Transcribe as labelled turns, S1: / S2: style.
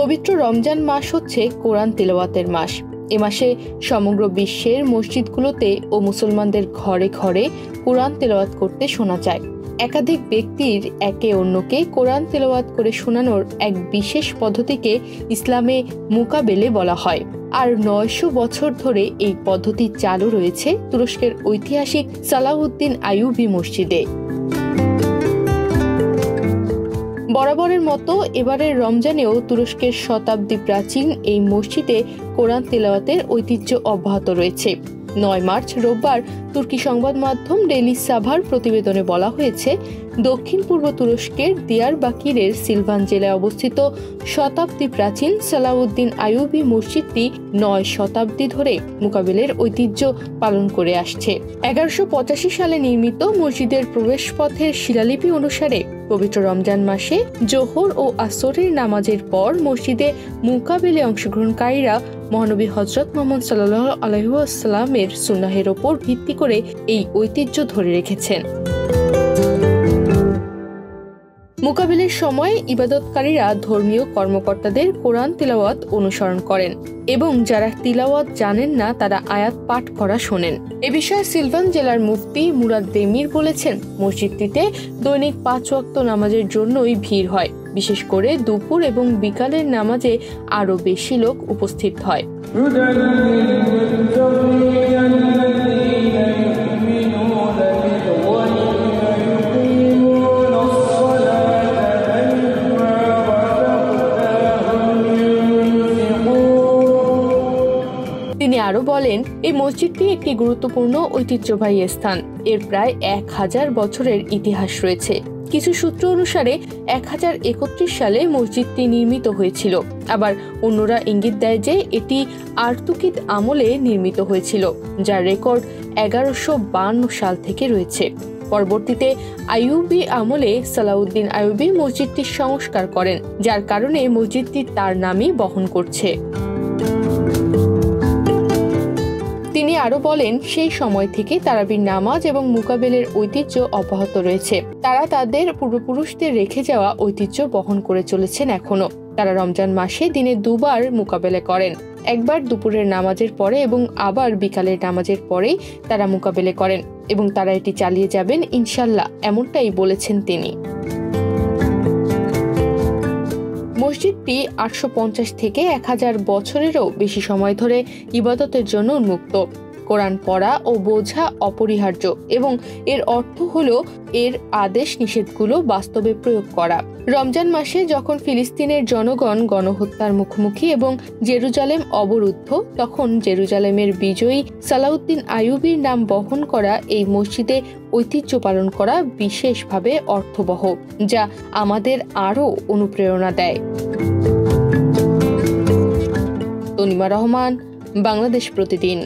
S1: পবিত্র রমজান মাস হচ্ছে কোরআন তিলাওয়াতের মাস। এ মাসে সমগ্র বিশ্বের মসজিদগুলোতে ও মুসলমানদের ঘরে ঘরে কোরআন তিলাওয়াত করতে শোনা যায়। একাধিক ব্যক্তির একে অন্যকে কোরআন তিলাওয়াত করে শোনানোর এক বিশেষ পদ্ধতিকে ইসলামে মুকাবেলে বলা হয়। আর 900 বছর ধরে এই পদ্ধতি চালু রয়েছে তুরস্কের ঐতিহাসিক সালাউদ্দিন আইয়ুবী মসজিদে। বরাবরের মতো এবারের রমজানেও তুরস্কের শতাব্দী প্রাচীন এই মসজিদে কোরআন তিলাওয়াতের ঐতিহ্য অব্যাহত রয়েছে। 9 মার্চ রোববার তুর্কি সংবাদ মাধ্যম ডেইলি সাভার প্রতিবেদনে বলা হয়েছে, দক্ষিণ পূর্ব তুরস্কের দিয়ারবাকিরের সিলভান জেলায় অবস্থিত শতাব্দী প্রাচীন সালাউদ্দিন আইয়ুবী মসজিদটি 9 শতাব্দী ধরে মুকাবিলের ঐতিহ্য পালন করে আসছে। 1185 সালে নির্মিত মসজিদের প্রবেশপথের শিলালিপি অনুসারে পবিত্র রমজান মাসে জোহর ও আসরের নামাজের পর মসজিদে মুকাবিলে অংশগ্রহণকারীরা মহানবী হযরত মুহাম্মদ সাল্লাল্লাহু আলাইহি ওয়াসাল্লামের সুন্নাহের ওপর ভিত্তি করে এই ঐতিহ্য ধরে রেখেছেন। মুকাবিলের সময় ইবাদতকারীরা ধর্মীয় কর্মকর্তাদের কোরআন তিলাওয়াত অনুসরণ করেন এবং যারা তিলাওয়াত জানেন না তারা আয়াত পাঠ করা শোনেন। এ বিষয়ে সিলভান জেলার মুফতি মুরাদ দেমির বলেছেন, মসজিদটিতে দৈনিক 5 ওয়াক্ত নামাজের জন্যই ভিড় হয়। বিশেষ করে দুপুর এবং বিকালের নামাজে আরো বেশি লোক উপস্থিত হয়। তিনি আরো বলেন, এই মসজিদটি একটি গুরুত্বপূর্ণ ঐতিহ্যবাহী স্থান। এর প্রায় 1000 বছরের ইতিহাস রয়েছে। কিছু সূত্র অনুসারে 1031 সালে মসজিদটি নির্মিত হয়েছিল। আবার অন্যরা ইঙ্গিত দেয় যে এটি আর্তুকিদ আমলে নির্মিত হয়েছিল, যার রেকর্ড 1152 সাল থেকে রয়েছে। পরবর্তীতে আইয়ুবী আমলে সালাউদ্দিন আইয়ুবী মসজিদটির সংস্কার করেন, যার কারণে মসজিদটি তার নামই বহন করছে। তিনি আরো বলেন, সেই সময় থেকে তারাবির নামাজ এবং মুকাবিলের ঐতিহ্য অব্যাহত রয়েছে। তারা তাদের পূর্বপুরুষদের রেখে যাওয়া ঐতিহ্য বহন করে চলেছেন এখনো। তারা রমজান মাসে দিনে 2 বার মুকাবিলা করেন, একবার দুপুরের নামাজের পরে এবং আবার বিকালের নামাজের পরেই তারা মুকাবিলা করেন এবং তারা এটি চালিয়ে যাবেন ইনশাল্লাহ, এমনটাই বলেছেন তিনি। মসজিদটি 850 থেকে 1000 বছরেরও বেশি সময় ধরে ইবাদতের জন্য উন্মুক্ত। কোরআন পড়া ও বোঝা অপরিহার্য এবং এর অর্থ হলো এর আদেশ নিষেধগুলো বাস্তবে প্রয়োগ করা। রমজান মাসে যখন ফিলিস্তিনের জনগণ গণহত্যার মুখোমুখি এবং জেরুজালেম অবরুদ্ধ, তখন জেরুজালেমের বিজয়ী সালাউদ্দিন আইয়ুবীর নাম বহন করা এই মসজিদে ঐতিহ্য পালন করা বিশেষভাবে অর্থবহ, যা আমাদের আরও অনুপ্রেরণা দেয়। তনিমা রহমান, বাংলাদেশ প্রতিদিন।